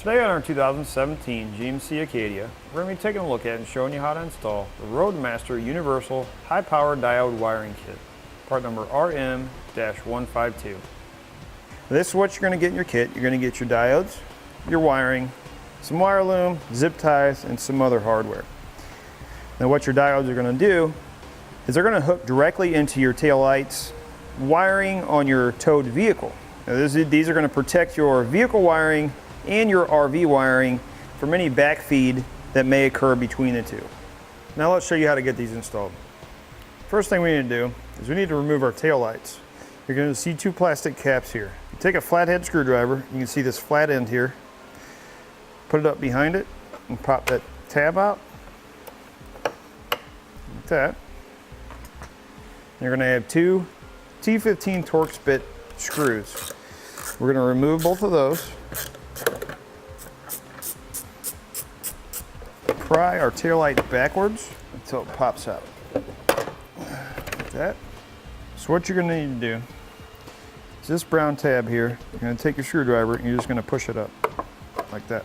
Today on our 2017 GMC Acadia, we're going to be taking a look at and showing you how to install the Roadmaster Universal High Power Diode Wiring Kit, part number RM-152. This is what you're going to get in your kit. You're going to get your diodes, your wiring, some wire loom, zip ties, and some other hardware. Now what your diodes are going to do is they're going to hook directly into your taillights wiring on your towed vehicle. Now these are going to protect your vehicle wiring and your RV wiring from any backfeed that may occur between the two. Now let's show you how to get these installed. First thing we need to do is we need to remove our tail lights. You're going to see two plastic caps here. You take a flathead screwdriver, you can see this flat end here, put it up behind it and pop that tab out like that. You're going to have two T15 Torx bit screws. We're going to remove both of those. Pry our tail light backwards until it pops out. Like that. So what you're going to need to do is this brown tab here, you're going to take your screwdriver and you're just going to push it up like that.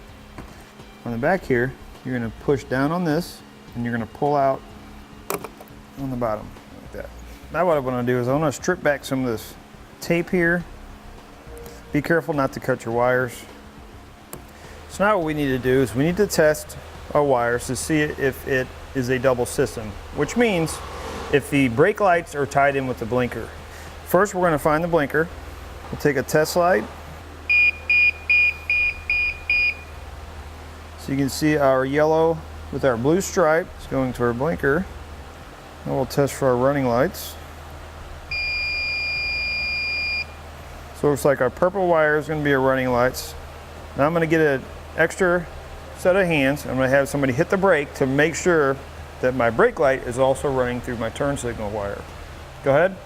On the back here, you're going to push down on this and you're going to pull out on the bottom like that. Now what I want to do is I want to strip back some of this tape here. Be careful not to cut your wires. So now what we need to do is we need to test our wires to see if it is a double system, which means if the brake lights are tied in with the blinker. First we're going to find the blinker. We'll take a test light. So you can see our yellow with our blue stripe is going to our blinker. And we'll test for our running lights. So it looks like our purple wire is going to be our running lights. Now I'm going to get an extra set of hands. I'm going to have somebody hit the brake to make sure that my brake light is also running through my turn signal wire. Go ahead.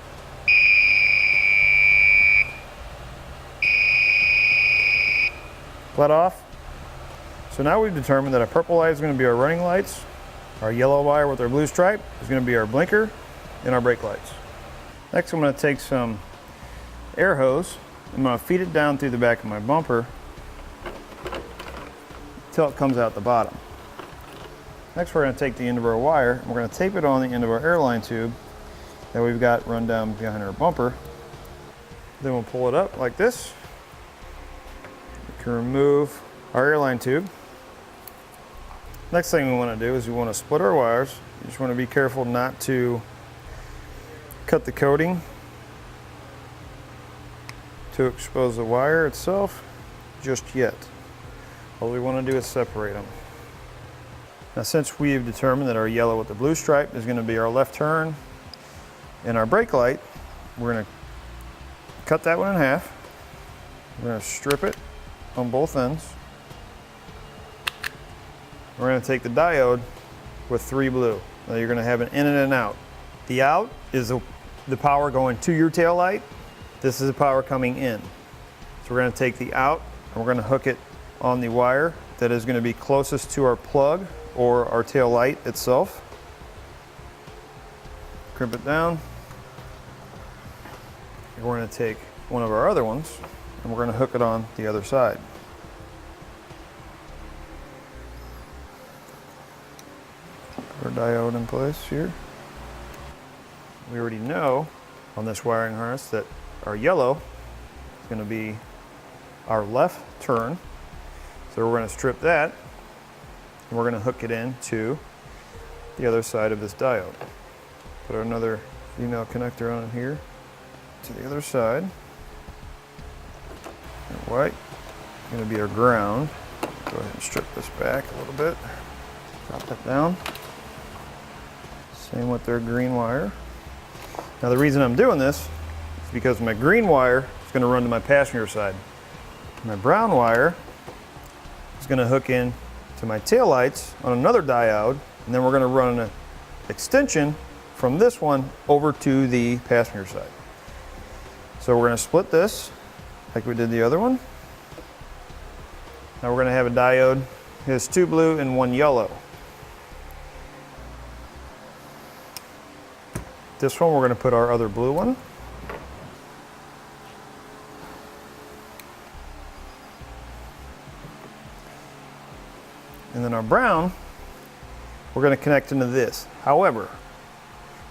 Let off. So now we've determined that our purple light is going to be our running lights, our yellow wire with our blue stripe is going to be our blinker, and our brake lights. Next I'm going to take some air hose. I'm going to feed it down through the back of my bumper until it comes out the bottom. Next we're going to take the end of our wire and we're going to tape it on the end of our airline tube that we've got run down behind our bumper. Then we'll pull it up like this. We can remove our airline tube. Next thing we want to do is we want to split our wires. You just want to be careful not to cut the coating to expose the wire itself just yet. All we want to do is separate them. Now since we've determined that our yellow with the blue stripe is going to be our left turn and our brake light, we're going to cut that one in half. We're going to strip it on both ends. We're going to take the diode with 3 blue. Now you're going to have an in and an out. The out is the power going to your tail light. This is the power coming in. So we're going to take the out and we're going to hook it on the wire that is going to be closest to our plug or our tail light itself. Crimp it down. And we're going to take one of our other ones and we're going to hook it on the other side. Put our diode in place here. We already know on this wiring harness that our yellow is going to be our left turn. So we're going to strip that and we're going to hook it into the other side of this diode. Put another female connector on here to the other side. And white is going to be our ground. Go ahead and strip this back a little bit. Drop that down. Same with their green wire. Now the reason I'm doing this is because my green wire is going to run to my passenger side. My brown wire is going to hook in to my tail lights on another diode, and then we're going to run an extension from this one over to the passenger side. So we're going to split this like we did the other one. Now we're going to have a diode. It has 2 blue and 1 yellow. This one we're going to put our other blue one. And then our brown, we're going to connect into this. However,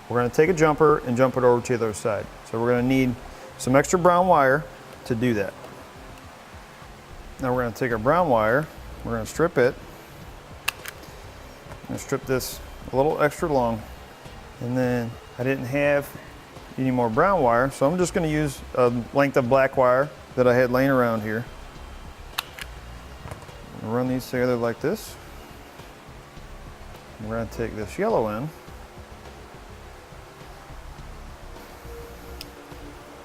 we're going to take a jumper and jump it over to the other side. So we're going to need some extra brown wire to do that. Now we're going to take our brown wire, we're going to strip it. I'm going to strip this a little extra long. And then I didn't have any more brown wire, so I'm just going to use a length of black wire that I had laying around here. Run these together like this. We're going to take this yellow end,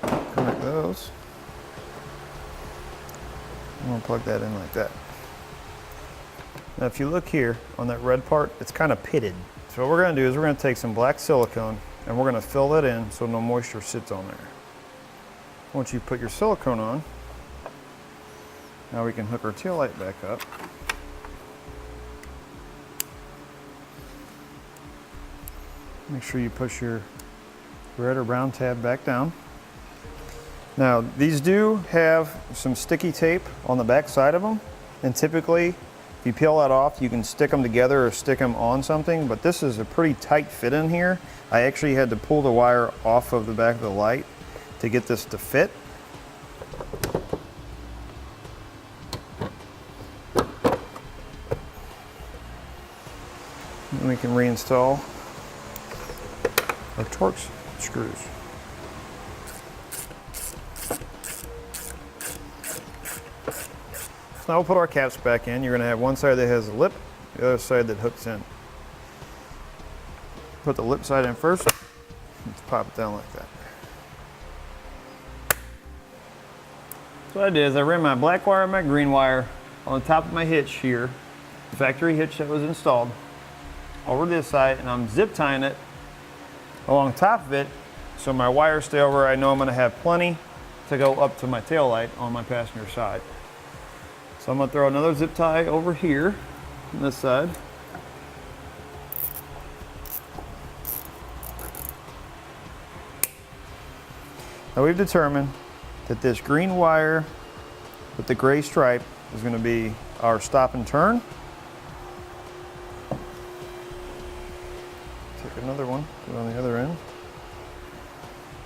connect those. I'm going to plug that in like that. Now if you look here on that red part, it's kind of pitted. So what we're going to do is we're going to take some black silicone and we're going to fill that in so no moisture sits on there. Once you put your silicone on, now we can hook our tail light back up. Make sure you push your red or brown tab back down. Now these do have some sticky tape on the back side of them, and typically if you peel that off you can stick them together or stick them on something, but this is a pretty tight fit in here. I actually had to pull the wire off of the back of the light to get this to fit. And we can reinstall our Torx screws. So now we'll put our caps back in. You're going to have one side that has a lip, the other side that hooks in. Put the lip side in first. Let's pop it down like that. So what I did is I ran my black wire and my green wire on the top of my hitch here, the factory hitch that was installed, over this side, and I'm zip tying it along top of it so my wires stay over. I know I'm going to have plenty to go up to my tail light on my passenger side. So I'm going to throw another zip tie over here on this side. Now we've determined that this green wire with the gray stripe is going to be our stop and turn. Take another one, put it on the other end.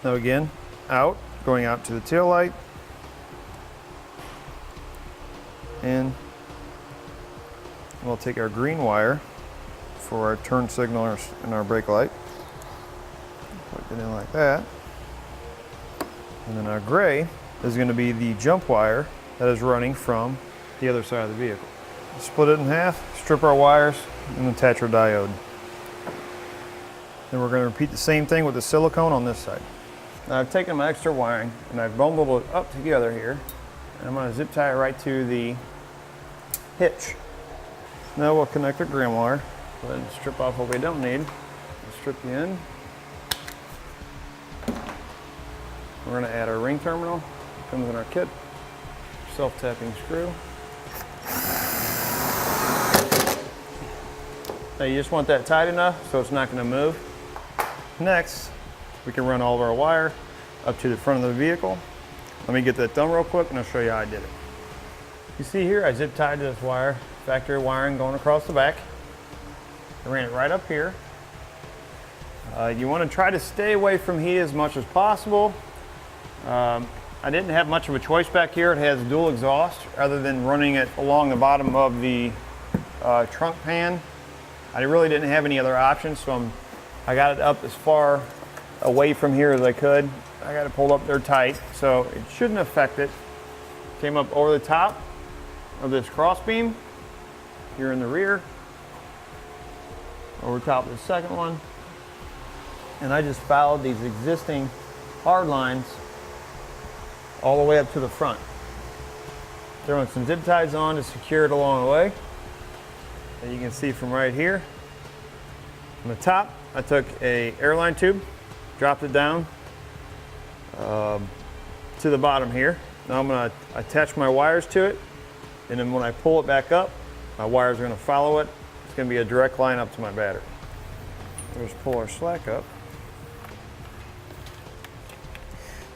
Now again, out, going out to the tail light. And we'll take our green wire for our turn signal and our brake light. Plug it in like that. And then our gray is going to be the jump wire that is running from the other side of the vehicle. Split it in half, strip our wires, and attach our diode. Then we're going to repeat the same thing with the silicone on this side. Now I've taken my extra wiring and I've bundled it up together here. And I'm going to zip tie it right to the hitch. Now we'll connect our green wire. Go ahead and strip off what we don't need. We'll strip the end. We're going to add our ring terminal. Comes in our kit. Self-tapping screw. Now you just want that tight enough so it's not going to move. Next, we can run all of our wire up to the front of the vehicle. Let me get that done real quick and I'll show you how I did it. You see here, I zip tied this wire, factory wiring going across the back. I ran it right up here. You want to try to stay away from heat as much as possible. I didn't have much of a choice back here. It has dual exhaust rather than running it along the bottom of the trunk pan. I really didn't have any other options, so I got it up as far away from here as I could. I got it pulled up there tight, so it shouldn't affect it. Came up over the top of this cross beam here in the rear, over top of the second one, and I just followed these existing hard lines all the way up to the front. Throwing some zip ties on to secure it along the way. And you can see from right here on the top, I took a airline tube, dropped it down to the bottom here. Now I'm going to attach my wires to it, and then when I pull it back up, my wires are going to follow it. It's going to be a direct line up to my battery. We'll just pull our slack up.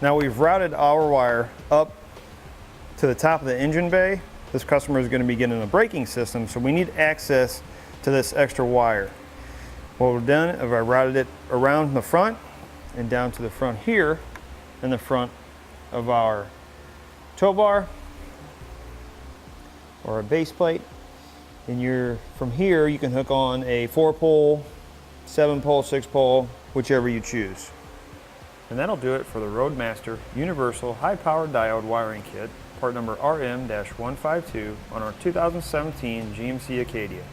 Now we've routed our wire up to the top of the engine bay this customer is going to be getting a braking system, so we need access to this extra wire. What we've done is I routed it around the front and down to the front here in the front of our tow bar or a base plate. And from here you can hook on a 4-pole, 7-pole, 6-pole, whichever you choose. And that'll do it for the Roadmaster Universal High Power Diode Wiring Kit, part number RM-152 on our 2017 GMC Acadia.